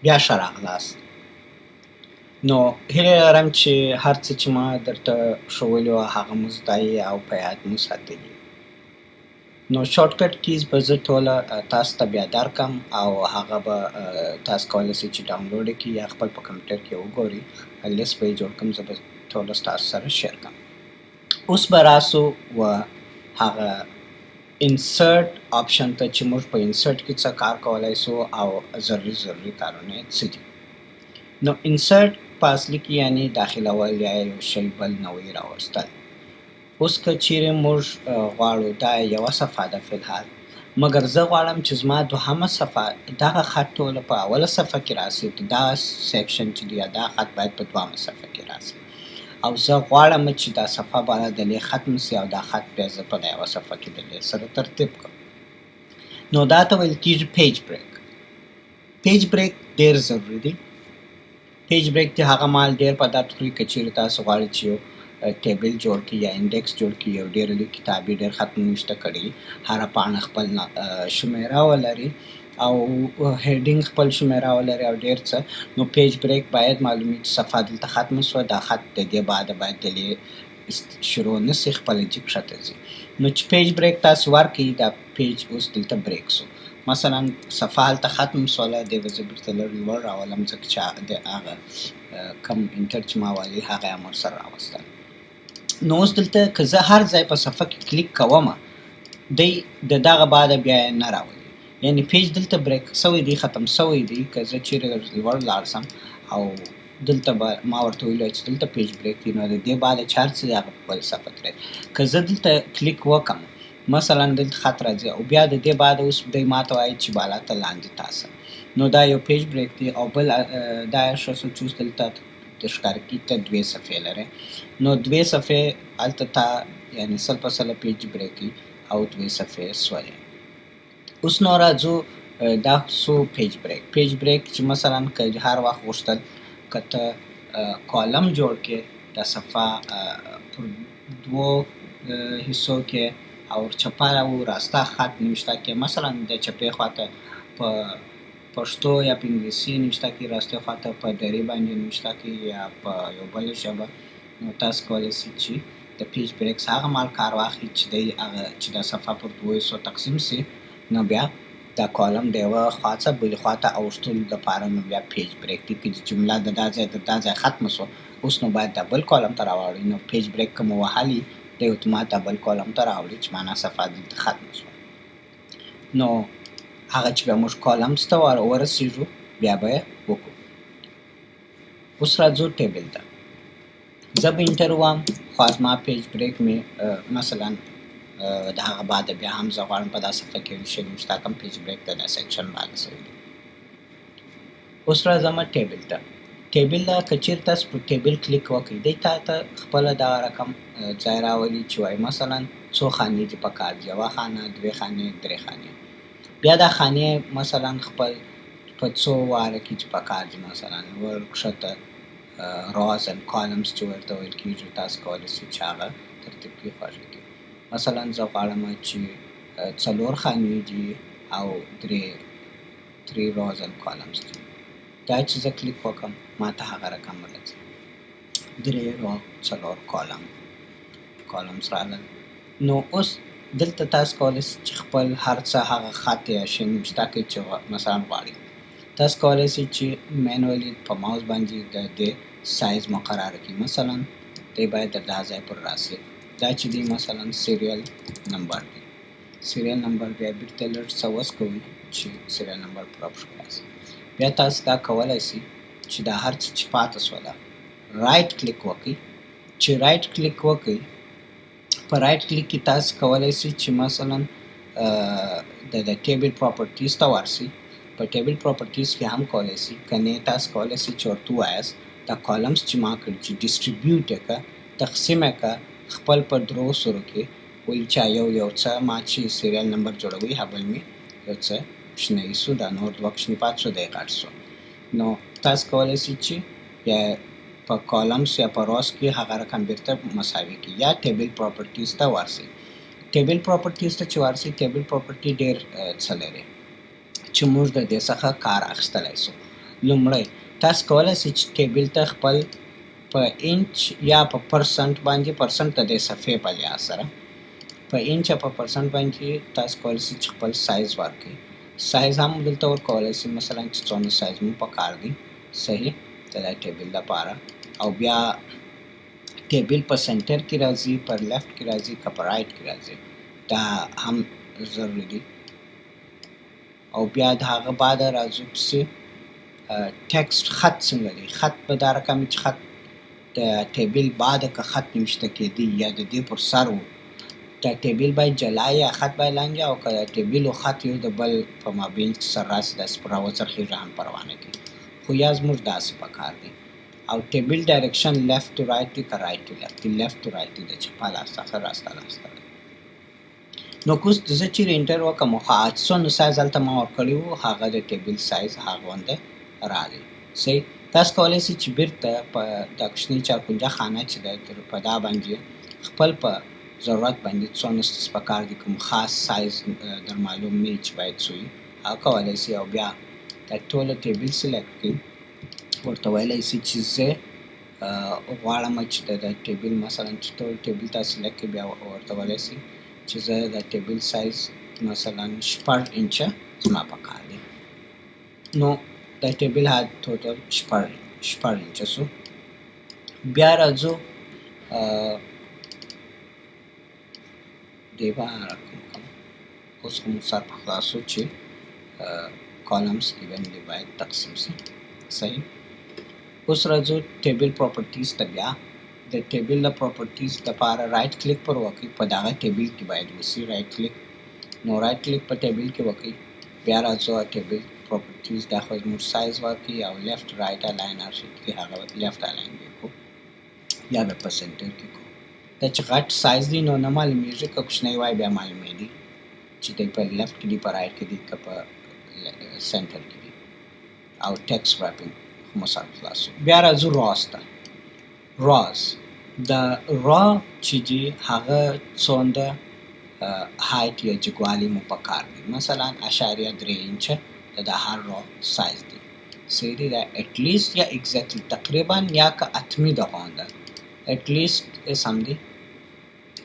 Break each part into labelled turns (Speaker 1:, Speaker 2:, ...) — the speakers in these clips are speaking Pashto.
Speaker 1: بیا ښه راغلاست. نو هیله لرم چې هر څه چې ما درته ښوولي وو هغه مو زده یې او په یاد مو ساتلي. نو شارټکټ کیز به زه ټوله تاسو ته بیا درکړم او هغه به تاسو کولی شئ چې ډاونلوډ یې کړئ یا خپل په کمپیوټر کې وګورئ. لیست به یې جوړ کړم، زه به ټوله ستاسو سره شیر کړم. اوس به راسو و هغه انسرټ آپشن ته چې موږ په انسرټ کې څه کار کولی سو او ضروري کارونه یې څه دي. نو انسرټ په اصلي کې یعنی داخلول یا یو شی بل نوی راوستل. اوس که چیرې موږ غواړو دا یوه صفحه ده فلحال، مګر زه غواړم چې زما دوهمه صفحه دغه خط ټوله په اوله صفحه کې راسي، دا سیکشن چې دی یا دا خط باید په دوهمه صفحه کې راسي او زه غواړم چې دا صفحه باید د لې ختم سي او دا خط بیا زه په دا یوه صفحه کې د لې سره ترتیب کړم. نو دا ته ویل کېږي پیج بریک. پیج بریک ډېر ضروري دی. پیج بریک دی هغه مال ډېر په درد خوري که چیرې تاسو غواړئ چې یو ټیبل جوړ کړي یا انډیکس جوړ کړي، یو ډېر لوی کتاب یې ډېر ختمونه شته کړي، هره پاڼه خپل شمیره ولري او هیډینګ خپل شمیره ولري او ډېر څه. نو پیج بریک باید معلومي چې صفحه دلته ختمه شوه، دا خط د دې بعده باید دلې شروع نه سي، خپله جي کښته ځي. نو چې پیج بریک تاسو ورکړئ دا پیج اوس دلته بریک سو. مثلا صفحه هلته ختم سوله، دی به زه بیرته لوړ راولم ځکه چې د هغه کم انټر چې ما والی هغه یې هم ورسره راوستل. نو اوس دلته که زه هر ځای په صفحه کې کلیک کومه دی د دغه بعده بیا یې نه راولي، یعنی پیج دلته بریک سوی دی، ختم سوی دی. که زه چیرې لوړ لاړ سم او دلته به ما ورته ویلي چې دلته پیج بریک دی، نو د دې بعده چې هر څه دی هغه په بل صفحه کې راځي. که زه دلته کلیک وکړم مثلا دلته خط راځي او بیا د دې بعده اوس دی ما ته وایي چې بالا ته لاندې تاسه، نو دا یو پیج بریک دی. او بل دا ښه څه چې اوس دلته د ښکاره کي ته دوې صفحې لرې، نو دوې صفحې هلته تا یعنې سل په سله پیج بریکي او دوې صفحې سولې. اوس نو راځو دا سو پیج بریک. پیج بریک چې مثلا که هر وخت غوښتل که ته کالم جوړ کې دا صفحه پر دوو حصو کې او چپه او راسته خط نوشته کې، مثلا د چپې خواته په پښتو یا په انګلیسي نوشته کې، راستې خواته په دري باندې نوشته کې یا په یو بله ژبه، نو تاسو کولی شئ چې د پیج بریکس هغه مهال کار واخلي چې دی هغه چې دا صفحه پر دوو حصو تقسیم سي، نو بیا دا کالم د یوه خوا څخه بلې خواته اوښتلو دپاره نو بیا پیج بریک دی. که جمله د دا ځای د دا ځای ختمه سوه، اوس نو باید دا بل کالم ته راواړئ، نو پیج بریک که مو وهلي دی اتومات دا بل کالم ته راوړي چې معنا صفحه دلته ختمه سوه. نو هغه چې بیا موږ کالمز ته ورسېږو بیا به یې وکړو. اوس راځو ټیبل ته. زه به انټر ووایم خو زما پیج بریک مې مثلا د هغه بعده بیا هم زه غواړم په دا صفحه کې یو شی نوشته کړم، پیج بریک د دا سیکشن باندې سوی دی. اوس راځم ټیبل ته. ټیبل که چیرې تاسو په ټیبل کلیک وکړئ دی تا ته خپله دغه رقم ځای راولي چې وایي مثلا څو خانې دي پکار دي، یوه خانه، دوې خانې، درې خانې. بیا دا خانې مثلا خپل په څو واره کې چې پکار دي، مثلا ور کښته راز اند کالمز چې ورته ویل کېږي، تاسو کولی شئ چې هغه ترتیب کې خوښه کړئ. مثلا زه غواړم چې څلور خانې دي او درې راز اند کالمز دي. دا چې زه کلیک وکړم ما ته هغه رقم راځي، درې را څلور کالمز راغلل. نو اوس دلته تاسو کولی شئ چې خپل هر څه هغه خط یا شی نوشته کړئ چې مثلا غواړئ. تاسو کولی شئ چې مینوالي په ماوس باندې د دې سایز مقرره کړئ، مثلا دی باید د دا ځای پر راسي. دا چې دی مثلا سیریل نمبر دی، سیریل نمبر بیا بیرته لږ څه وسکوئ چې سیریل نمبر پوره پشو راسي. بیا تاسو دا کولی شئ چې دا هر څه چې پاته سوله رایټ کلیک وکړئ. چې رایټ کلیک وکړئ، په رایټ کلیک کې تاسو کولی شئ چې مثلا د ټیبل پراپرټیز ته ورسئ. په ټیبل پراپرټیز کې هم کولی شئ، که نه تاسو کولی شئ چې ورته ووایاست دا کالمز چې ما کړي چې ډسټریبیوټ یې کړه، تقسیم یې کړه خپل په درو سرو کې، ولې چې یو څه ما چې سیریل نمبر جوړوي هغه بل مې یو څه کوچنی سو، دا نور دوه کوچني پاتې سو، دی غټ سو. نو تاسو کولی شئ چې یا په کالمز یا په راز کې هغه رقم بیرته مساوي کړي یا ټیبل پراپرټیز ته ورسئ. ټیبل پراپرټیز ته چې ورسئ، ټیبل پراپرټي ډېر څه لري چې موږ د دې څخه کار اخیستلی سو. لومړی تاسو کولی شئ چې ټیبل ته خپل په انچ یا په پرسنټ باندې پرسنټ د دې صفحې په لحاظ سره په انچ یا په پرسنټ باندې تاسو کولی شئ چې خپل سایز ورکړئ. سایز هم دلته ورکولی شئ مثلا چې څومره سایز مو پکار دی صحیح د دې ټیبل لپاره. او بیا ټیبل په سنټر کې راځي، پر لیفت کې راځي که په رایټ کې راځي، دا هم ضروري دی. او بیا د هغه بعد راځو پسې ټکسټ خط څنګه دی. خط به دا رقم چې خط د ټیبل بعد که خط نوشته کېدی یا د دې پر سر و دا ټیبل باید جلا یا خط باید لاندې او که ټیبل او خط یو د بل په مابین کې سر راسي داسې پر راوڅرخېږي هم پروا نه کوي، خو یا زموږ داسې پکار دی. او ټیبل ډایرکشن لیفت ټو رایټ دی که رایټ ټو لیفت دی؟ لیفت ټو رایټ دی، د چپه لاس څخه راسته لاسته. نو کوس زه چیرې انټر وکړم خو څومره سایز هلته ما ورکړی و هغه د ټیبل سایز هغه غونده راغی. صحیح. تاسو کولی شئ چې بیرته په دا کوچنۍ چارکونجه خانه چې ده په دا باندې خپل په ضرورت باندې څومره ستاسو پکار دي کوم خاص سایز در معلوم نه وي چې باید څو وي هغه کولی شئ او بیا دا ټوله ټیبل سلیکټ کړئ. ورته ویلی شئ چې زه غواړم چې د ټیبل مثلا چې ټول ټیبل تاسو سلیکټ کړئ بیا ورته ویلی شئ چې زه د ټیبل سایز مثلا 6 انچه زما پکار دی. نو د ټیبل ها ټوټل 6 انچه شو. بیا راځو دې به راکوم اوس خو مو سر په خلاصو چې کالمز کې باندې باید تقسیم شي. صحیح. اوس راځو ټیبل پراپرټیز ته. بیا د ټیبل د پراپرټیز لپاره رایټ کلیک پر وکړئ، په دغه ټیبل کې باید وشي رایټ کلیک. نو رایټ کلیک په ټیبل کې وکړئ، بیا راځو ټیبل پراپرټیز دا خو زموږ سایز ورکړي او لیفت رایټ الاین شیټ کې هغه لیفت الاین وکړو یا به په سنټر کې کو. دا چې غټ سایز دی نو نه معلومیږي، که کوچنی وای بیا معلومیږي چې دی په لیفت کې دی په رایټ کې دی که په سنټر کې دی. او ټکسټ ریپینګ مو سره خلاصو. بیا راځو راز ته. راز د را چې دی هغه څومره هایټ یا جګوالی مو پکار دی، مثلا 0.3 انچه د هر را سایز دی. صحیح دی. دا اټلیست یا اگزیکټلی تقریبا یا که اتمی د غونده اټلیست سم دی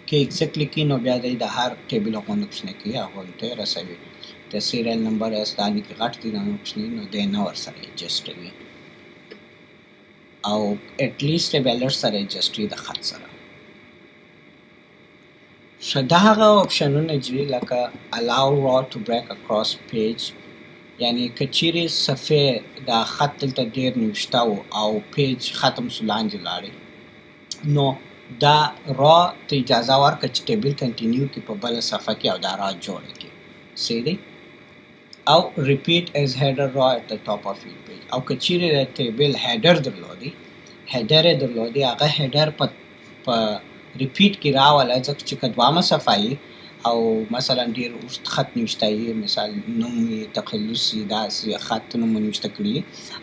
Speaker 1: که اگزیکټلی کې نو بیا د هر ټیبل غونده کوچنی کې هغه ته رسوي. د سیریل نمبر استانی کې غټ دی نو کوچنی نو د نه ور سره ایڈجسټ وي او اټلیست لیبل سره ایڈجسټ د خط سره. شدا هغه اپشنونه چې لکه allow raw to break across page، یعنی کچیرې صفحې د خط دلته ډېر نوشته او پیج ختم شو لاندې لاړې نو دا را ته اجازه ورکړه چې ټیبل کنټینیو کې په بله صفحه کې او دا را جوړه کړي. صحیح دی. او repeat as header raw at the top of each page. او کچیرې د ټیبل هیډر درلودي هغه هیډر په ریپیټ کې راوله ځکه چې که دوامه صفحه یي او مثلا ډېر اوږد خط نوشته یي، مثال نوم یې تخلص یي داسې خط نوم نوشته کړي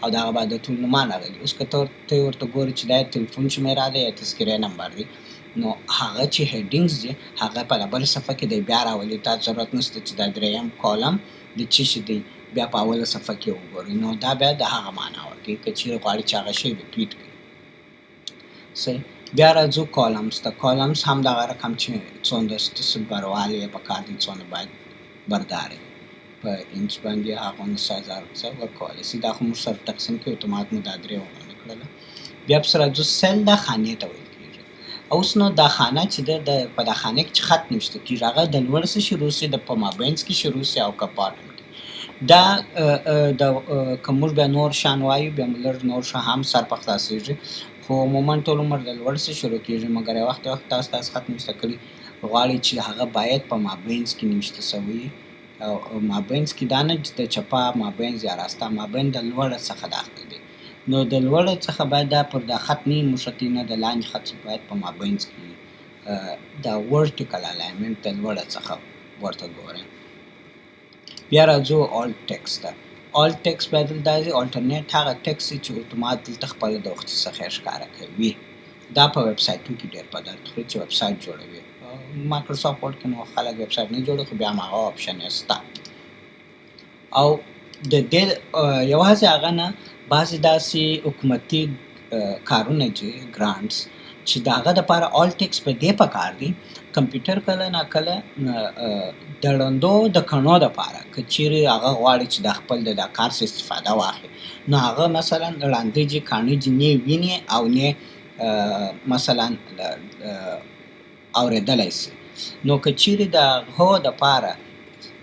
Speaker 1: او د هغه بعد د ټول نومان راغلي. اوس که ته ورته ګورې چې دا تلیفون شمیره ده یا تذکرې نمبر دی نو هغه چې هیډینګز دی هغه په بله صفحه کې دی بیا راولي. تا ضرورت نشته چې دا دریم کالم د څه شي دی بیا په اوله صفحه کې وګورئ. نو دا بیا د هغه معنا ورکوي که چیرې غواړي چې هغه شی ریپیټ کړي. صحیح. بیا راځو کالمز ته. کالمز هم دغه رقم چې څومره ستاسو بروالی یې پکار دی څومره باید بردار یې په انچ باندې هغومره سایز هر ورکولی شي. دا خو موږ سره تقسیم کې اتومات مو دا درې وغونډه کړله. بیا پسې راځو سیل. دا خانې ته ویل کېږي. اوس نو دا خانه چې ده په دا خانې کې چې خط نوشته کېږي هغه د لوړ څه شروع شي، د په مابینځ کې شروع شي او که باټم کې. دا که موږ بیا نور شان وایو بیا لږ نور شان هم سر په خلاصېږي، خو عموما ټول عمر د لوړ څه شروع کېږي مګر یو وخت تاسو خط نوشته کړي غواړي چې هغه باید په مابینځ کې نوشته شوی او مابینځ کې دا نه چې د چپه مابینځ یا راسته مابین د لوړه څخه داخل دی. نو د لوړه څخه باید دا پر دا خط نه مشتي نه د لاندې خط باید په مابینځ کې دا ورټیکل الاینمنت د لوړه څخه ورته ګورئ. بیا راځو آل ټکسټ ته. آل ټکسټ باید دلته راځي. الټرنیټ هغه ټکسټ چې اتومات دلته خپله د وختي څخه ښکاره کوي. دا په ویب سایټونو کې ډېر په درد خوري چې ویب سایټ جوړوي. مایکروسافټ ورډ کې نو خلک ویب سایټ نه جوړوي خو بیا هم هغه اپشن یې شته. او د دې یوازې هغه نه بعضې داسې حکومتي کارونه چې ګرانټس چې د هغه دپاره آل ټیکس په دې پکار دی کمپیوټر کله ناکله د ړندو د کڼو دپاره که چیرې هغه غواړي چې د خپل د کار څخه استفاده واخلي نو هغه مثلا ړانده چې کاڼه چې نه ویني او نه مثلا اورېدلی سي نو که چیرې د هغو دپاره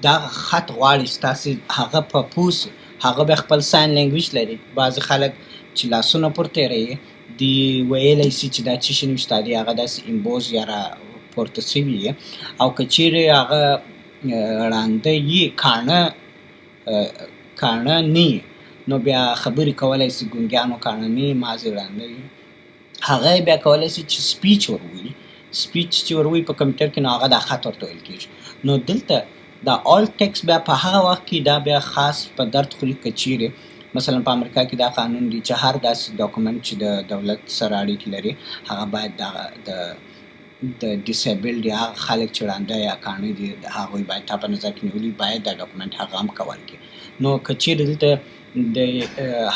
Speaker 1: دغه خط غواړي چې تاسې هغه په پوه سي هغه بیا خپل ساین لینګویج لري بعضې خلک چې لاسونه پورته یې دی ویلی سي چې دا څه شي نشته دی هغه داسې امبوز یا را پورته سوي یې او که چیرې هغه ړانده یي کاڼه نه یي نو بیا خبرې کولی سي ګونګیانو کاڼه نه یي مازې ړانده یي هغه بیا کولی سي چې سپیچ وروي سپیچ چې وروي په کمپیوټر کې نو هغه دا خط ورته ویل کېږي نو دلته دا آل ټیکس بیا په هغه وخت کې دا بیا خاص په درد خوري که چیرې مثلا په امریکا کې دا قانون دی چې هر داسې ډاکومنټ چې د دولت سره اړیکې لري هغه باید د ډیسیبلډ یا هغه خلک چې ړانده یا کاڼه دي هغوی باید تا په نظر کې نیولي باید دا ډاکومنټ هغه هم کول کړي نو که چیرې دلته د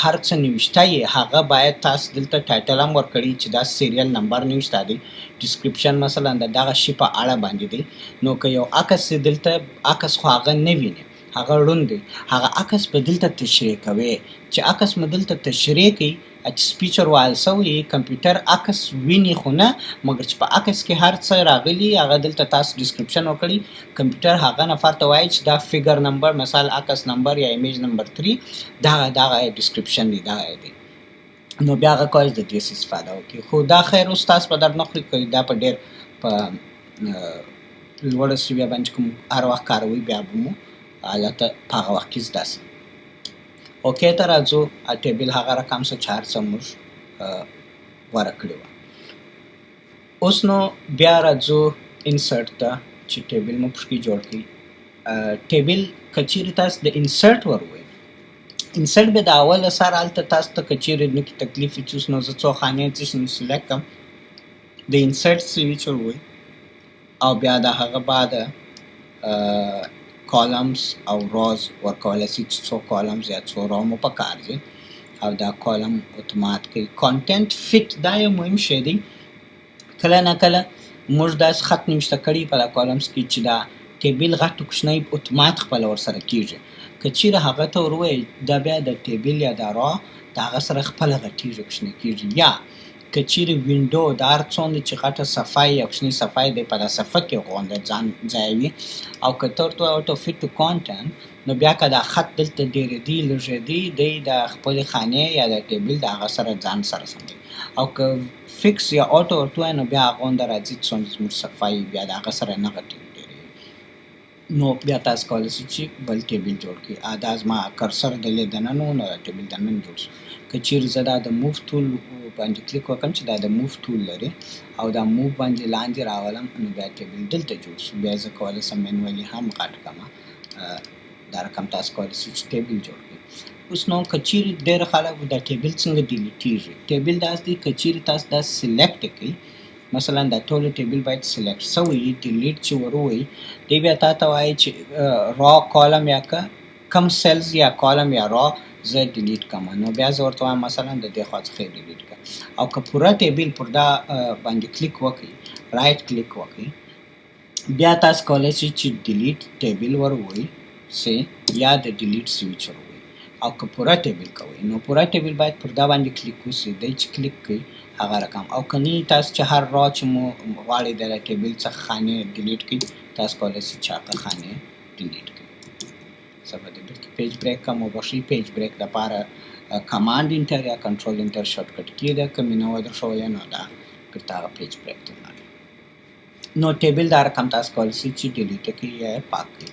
Speaker 1: هر څه نوشته یې هغه باید تاسو دلته ټایټل هم ورکړي چې دا سیریل نمبر نوشته دی ډسکریپشن مثلا د دغه شي په اړه باندې دی نو که یو عکس دلته عکس خو هغه نه ویني هغه ړوند دی هغه عکس به دلته تشریح کوي چې عکس مو دلته تشریح کوي چې سپیچ وروایل سوی کمپیوټر عکس ویني خو نه مګر چې په عکس کې هر څه راغلي هغه دلته تاسو ډسکریپشن وکړي کمپیوټر هغه نفر ته وایي چې دا فیګر نمبر مثال عکس نمبر یا ایمیج نمبر 3 دغه ډسکریپشن دی دغه دی نو بیا هغه کولی د دې استفاده وکړي خو دا خیر اوس تاسو په درد نه خوري که دا په ډېر په لوړه سویه باندې کوم هر وخت کاروئ بیا به مو حالته په هغه وخت کې زده سي اوکې ته راځو ټیبل هغه رقم څه چې هر څه موږ غوره کړي وه اوس نو بیا راځو انسرټ ته چې ټیبل مو پکې جوړ کړي ټیبل که چیرې تاسو د انسرټ وروئ انسرټ به د اوله سره هلته تاسو ته که چیرې نه کې تکلیف وي چې اوس نو زه څو خانې څه شي سلیکټ کړم د انسرټ سویچ وروئ او بیا د هغه بعده کالمز او روز ورکولی سي چې څو کالمز یا څو رو مو پکار دي او دا کالم اتومات کوي کانټنټ فټ دا یو مهم شی دی کله نه کله موږ داسې خط نوشته کړي په دا کالمز کې چې دا ټیبل غټ کوچنی اتومات خپله ورسره کېږي که چیرې هغه ته وروایي دا بیا د ټیبل یا د را د هغه سره خپله غټېږي کوچنی کېږي یا که چیرې وینډو د هر څومره چې غټه صفحه یا کوچنۍ صفحه دی په دا صفحه کې غونډه ځان ځایوي او که ته ورته اوټو فټ ټو کانټنټ نو بیا که دا خط دلته ډېرېدي لږېدي دی د خپلې خانې یا د ټیبل د هغه سره ځان سره سموي او که فکس یا اوټو ورته ووایي نو بیا هغه غونډه راځي څومره زموږ صفحه یي بیا د هغه سره نه غټېږي نو بیا تاسو کولی شئ چې بل ټیبل جوړ کړئ دا زما کرسر دلې دننه و نو دا ټیبل دننه جوړ شو که چیرې زه دا د موف ټول باندې کلیک وکړم چې دا د موف ټول لري او دا موف باندې لاندې راولم نو بیا ټیبل دلته جوړ شو بیا زه کولی شم مینولي هم غټ کړم دا رقم تاسو کولی شئ چې ټیبل جوړ کړئ اوس نو که چیرې ډېر خلک دا ټیبل څنګه ډیلیټېږي ټیبل داسې دی که چیرې تاسو دا سلیکټ کړئ مثلا دا ټول ټیبل باید سلیکټ سوی ډیلیټ چې وروي دی بیا تا ته وایي چې را کالم یا کم سیلز یا کالم یا را زه ډیلیټ کړم نو بیا زه ورته وایم مثلا د دې خوا څخه یې ډیلیټ کړه او که پوره ټیبل پر دا باندې کلیک وکړئ رایټ کلیک وکړئ بیا تاسو کولی شئ چې ډیلیټ ټیبل وروي سي یا د ډیلیټ سویچ وروي او که پوره ټیبل کوئ نو پوره ټیبل باید پر دا باندې کلیک وسي دی چې کلیک کوئ هغه رقم او که نه تاسو چې هر را چې مو غواړئ د ټیبل څخه خانې ډیلیټ کړئ تاسو کولی شئ چې هغه خانې ډیلیټ کړئ زه به دلته پیج بریک کوم وبخښئ پیج بریک لپاره کمانډ انټر یا کنټرول انټر شارټکټ کې ده که مې نه وه درښولی نو دا بیرته هغه پیج بریک ته ولاړئ نو ټیبل دا رقم تاسو کولی شئ چې ډیلیټ کړئ یا پاک کړئ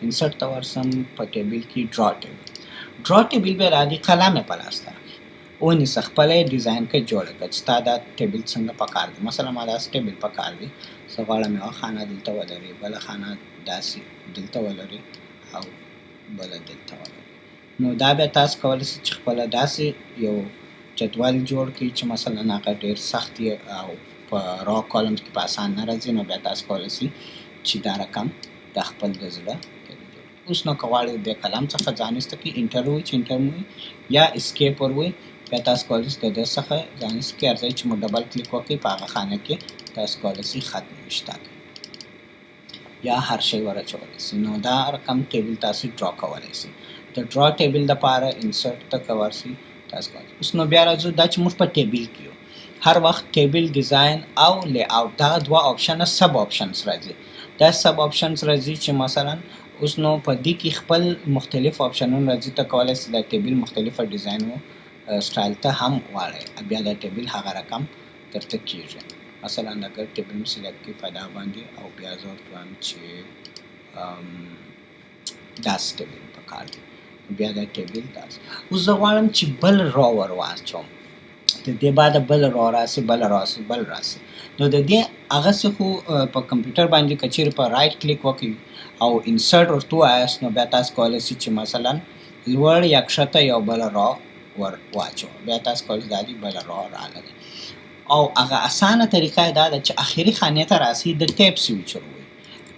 Speaker 1: انسرټ ته ورسم په ټیبل کې ډرا ټیبل به راځي قلم یې په لاس ته ونیسه خپله یې ډیزاین کې جوړه کړه چې ستا دا ټیبل څنګه پکار دی مثلا ما داسې ټیبل پکار دی زه غواړم یوه خانه دلته ولري بله خانه داسې دلته ولري او بله دلته ولري نو دا بیا تاسو کولی شئ چې خپله داسې یو جدول جوړ کړئ چې مثلا هغه ډېر سخت او په را کالمز کې په اسان نه راځي نو بیا تاسو کولی شئ چې دا رقم د خپل د زړه ټیبل جوړ کړئ اوس نو که غواړئ د کلم څخه ځان ایسته کړئ انټر ووایئ چې انټر مو یا اسکیپ ور ووایئ بیا تاسو کولی شئ د ده څخه ځان ایسته کړئ هر ځای چې مو ډبل کلیک وکړئ په هغه خانه کې تاسو کولی شئ خط نوشته کړئ یا هر شی ور اچولی شئ. نو دا رقم ټیبل تاسو ډرا کولی شئ. د ډرا ټیبل دپاره انسرټ ته که ورشئ تاسو کولی اوس نو بیا راځو دا چې موږ په ټیبل کې یو هر وخت ټیبل ډیزاین او لی آوټ دغه دوه آپشنه سب آپشنز راځي. دا سب آپشنز راځي چې مثلا اوس نو په دې کې خپل مختلف آپشنونه راځي ته کولی شئ د ټیبل مختلفه ډیزاین و سټایل ته هم واړئ بیا د ټیبل هغه رقم درته کېږي. مثلا اگر ټیبل مې سلیکټ کړي په دا باندې او بیا زه ورته وایم چې داسې ټیبل پکار دی بیا دا ټیبل داسې اوس زه غواړم چې بل را ور واچوم د دې بعد بل را راسي بل راسي بل راسي نو د دې هغسې خو په کمپیوټر باندې که چیرې په رایټ کلیک وکړئ او انسرټ ورته ووایاست نو بیا تاسو کولی شئ چې مثلا لوړ یا کښته یو بله را ور واچوه بیا تاسو کولی شئ دا دې بله را راغله او هغه اسانه طریقه یې دا ده چې اخري خانې ته راسئ د ټیب سویچ ور ووایئ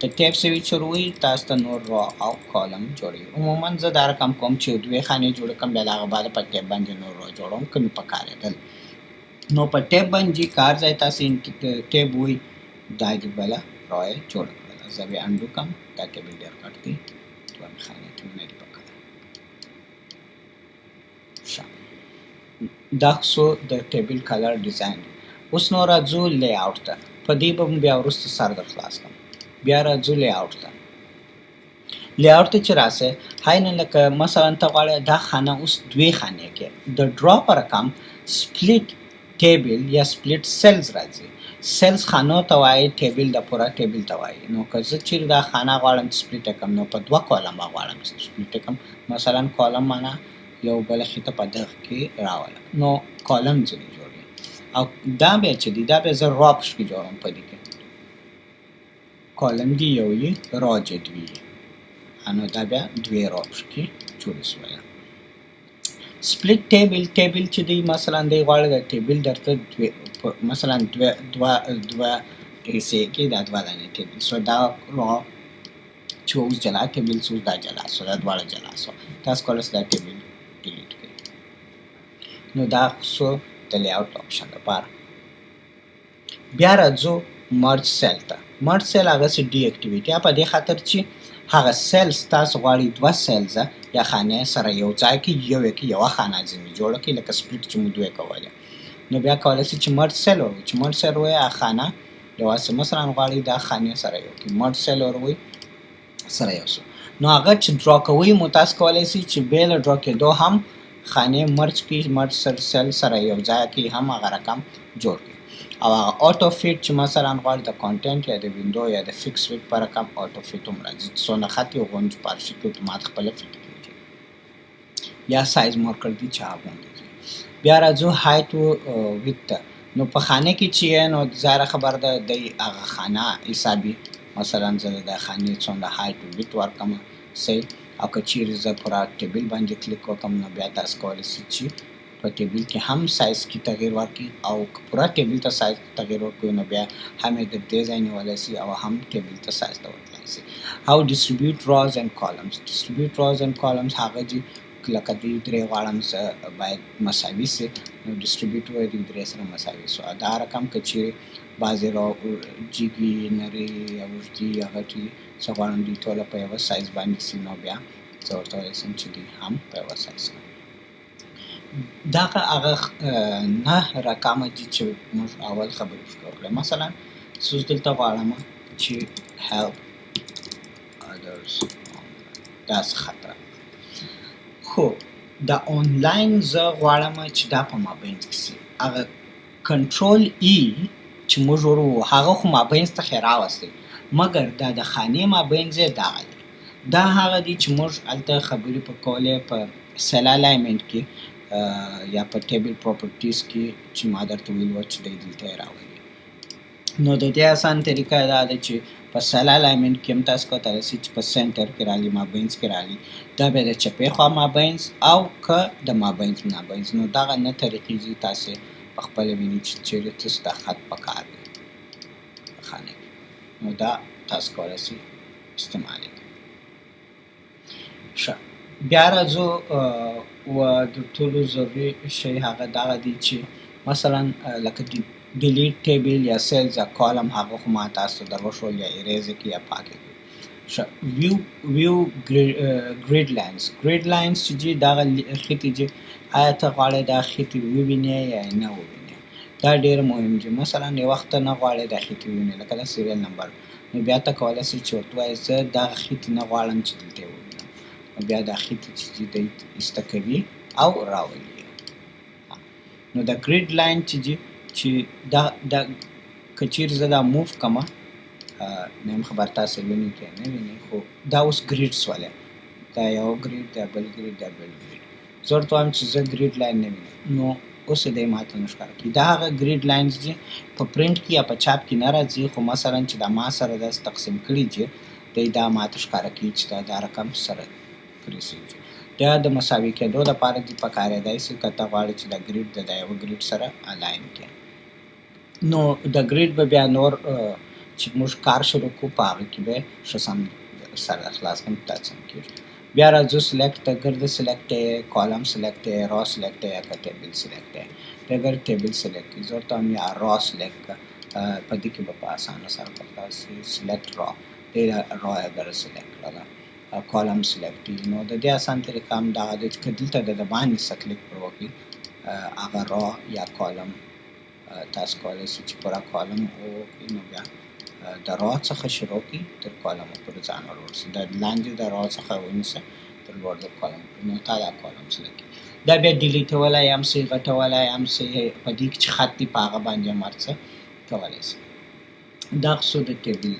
Speaker 1: د ټیب سویچ ور ووایئ تاسو ته نور را او کالم جوړوي. عموما زه دا رقم کوم چې دوې خانې جوړې کړم بیا د هغه بعد په ټیب باندې نور را جوړوم که مې پکارېدل نو په ټیب باندې کار ځای تاسو ټیب ووایئ دا دې بله را یې جوړه کړله. زه بیا انډو کړم دا ټیبل ډېر غټ دی دومره خانې ته مې نه دي پکار ښه دا خو د ټیبل کلر ډیزاین اوس نو راځو لی آوټ ته په دې به بیا وروسته سر در خلاص کړم بیا راځو لی آوټ ته لی آوټ ته چې راسئ هاي نه لکه مثلا ته غواړې دا خانه اوس دوې خانې کې د ډرا په رقم سپلیټ ټیبل یا سپلیټ سیلز راځي سیلز خانو ته وایي ټیبل د پوره ټیبل ته وایي نو که زه چیرې دا خانه غواړم چې سپلیټ کړم نو په دوه کالمه غواړم چې سپلیټ کړم مثلا کالم معنا یو بله خیطه په دغه کې راوله نو کالم ځینې جوړوي او دا بیا چې دی دا بیا زه را پشکې جوړوم په دې کې کالم دی یو یې را جدوي نو دا بیا دوې را پشکې جوړې شوله. سپلیټ ټیبل چې دی مثلا دی غواړي د ټیبل درته مثلا دوه حصې کې دا دوه دانې ټیبل سو دا را چې اوس جلا ټیبل سو دا جلا سو دا دواړه جلا سو تاسو کولی شئ دا ټیبل ډیلیټ کړئ. نو دا سو د لی آوټ آپشن لپاره بیا راځو مرج سیل ته مرج سیل هغسې ډي اکټیویټي په دې خاطر چې هغه سیلز تاسو غواړئ دوه سیلزه یا خانې سره یو ځای کې یو یې کې یوه خانه ځینې جوړه کړئ لکه سپلیټ چې مو دوی کولې نو بیا کولی شئ چې مرج سیل ور ووایئ چې مرج سیل ووایئ هغه خانه یوازې مثلا غواړئ دا خانې سره یو کړئ مرج سیل ور ووایئ سره یو سو نو هغه چې ډرا کوئ مو تاسو کولی شئ چې بې له ډرا کېدو هم خانې مرج کړئ مرج سیل سره یو ځای کې هم هغه رقم جوړ کړئ او هغه آټو فیټ چې مثلا غواړئ د کانټینټ یا د وینډو یا د فکس فیټ په رقم آټو فیټ هم راځي څونه خط یې غونډ پارچې کې اتومات خپله فیټ کېږي یا سایز مور کړ دي چې هغه غوندې کېږي. بیا راځو هایټ ویت ته نو په خانه کې چې یې نو ظاهره خبر ده دی هغه خانه حسابي مثلا زه د خانې څومره هایټ ویت ورکړم صحیح او که چیرې زه پوره ټیبل باندې کلیک وکړم نو بیا تاسو کولی شئ چې په ټیبل کې هم سایز کې تغییر ورکړي او که پوره ټیبل ته سایز تغییر ورکړي نو بیا هم یې د دې ځای نیولی شي او هم ټیبل ته سایز ته ورتلی شي. هاو ډسټریبیوټ راز اینډ کالمز ډسټریبیوټ راز اینډ کالمز هغه چې لکه دوی درې غواړم زه باید مساوي سي نو ډسټریبیوټ وایي دوی درې سره مساوي سو دا رقم که چیرې بعضې را جګي نرۍ یا اوږدي یا غټي زه غواړم دوی ټوله په یوه سایز باندې سي نو بیا زه ورته ویلی شم چې دوی هم په یوه سایز کړم. دغه هغه نه رقمه دي چې موږ اول خبرې وکړې مثلا زه دلته غواړم چې help others داسې خط خو د آنلاین زه غواړم چې دا په مابینځ کې سي هغه کنټرول ای چې موږ ورو هغه خو مابینځ ته ښې راوستی مګر دا د خانې مابینځ یې دغه دی دا هغه دی چې موږ هلته خبرې په کولې په سیل الاینمنټ کې یا په ټیبل پراپرټیز کې چې ما درته ویل وه چې دی دلته یې راولي نو د دې اسان طریقه دا ده چې په سیل الاینمنټ کې هم تاسو کولی شئ چې په سینټر کې رالي مابینځ کې رالي دا بیا د چپې خوا مابینځ او که د مابینځ نو دغه نه طریقې دي تاسې په خپله وینئ چې چیرې تاسو دا خط پکار دی په خانه کې نو دا تاسو کولی شئ استعمال یې ښه بیا راځو و د ټولو ضروري شی هغه دغه دی چې مثلا لکه ډیلیټ ټیبل یا سیلز یا کالم هغه خو ما تاسو ته دروښول یا اریز کړي یا پاک کړي ښه ویو ګریډ لاینز چې دي دغه خطي چې آیا ته غواړې دا خطي ووینې یا نه ووینې دا ډېر مهم دي مثلا یو وخت ته نه غواړې دا خطي ووینې لکه دا سیریل نمبر نو بیا ته کولی شې چې ورته ووایې زه دغه خطي نه غواړم چې دلته یې ووینم نو بیا دا خطي چې دي دی ایسته کوي او راولي نو دا ګریډ لاین چې دي چې دا که چیرې زه دا موف کړمه نه یم خبر تاسو وینئ که نه وینئ خو دا اوس ګریډ سولی دا یو ګریډ دا بل ګریډ دا بل ګریډ زه ورته وایم چې زه ګریډ لاین نه وینم نو اوس یې دی ماته نه ښکاره کوي دا هغه ګریډ لاینز دي په پرنټ کې یا په چاپ کې نه راځي خو مثلا چې دا ما سره داسې تقسیم کړي دي دی دا ماته ښکاره کوي چې دا رقم سره پرېښي دي دا د مساوي کېدو دپاره دي په کارېدای شي که ته غواړې چې دا ګریډ د یوه ګریډ سره الاین کړې نو د ګریډ به بیا نور چې موږ کار شروع کړو په هغه کې به ښه سم سره خلاص کړم دا څنګه کېږي بیا راځو سلیکټ ګرد سلیکټ ہے کالم سلیکټ ہے را سلیکټ ہے یا که ټیبل سلیکټ ہے اگر ټیبل سلیکټ کړي زه ورته وایم یا را سلیکټ کړه په دې کې به په اسانه سره په خلاص سلیکټ را دی را اگر سلیکټ کړله کالم سلیکټ نو د دې اسان طریقه هم دغه دی چې که دلته د باندې څه کلیک پر وکړي هغه را یا کالم تاسو کولی شئ چې پوره کالم وکړئ نو بیا د را څخه شروع کړي تر کالم پورې ځان ور ورسوي د لاندې د را څخه ونیسه تر لوړ د کالم پورې نو تا دا کالم سلیکټ کړي دا بیا ډیلیټولی هم شئ غټولی هم شئ په دې کې چې خط دي په هغه باندې هم هر څه کولی شئ دا څو د ټیبل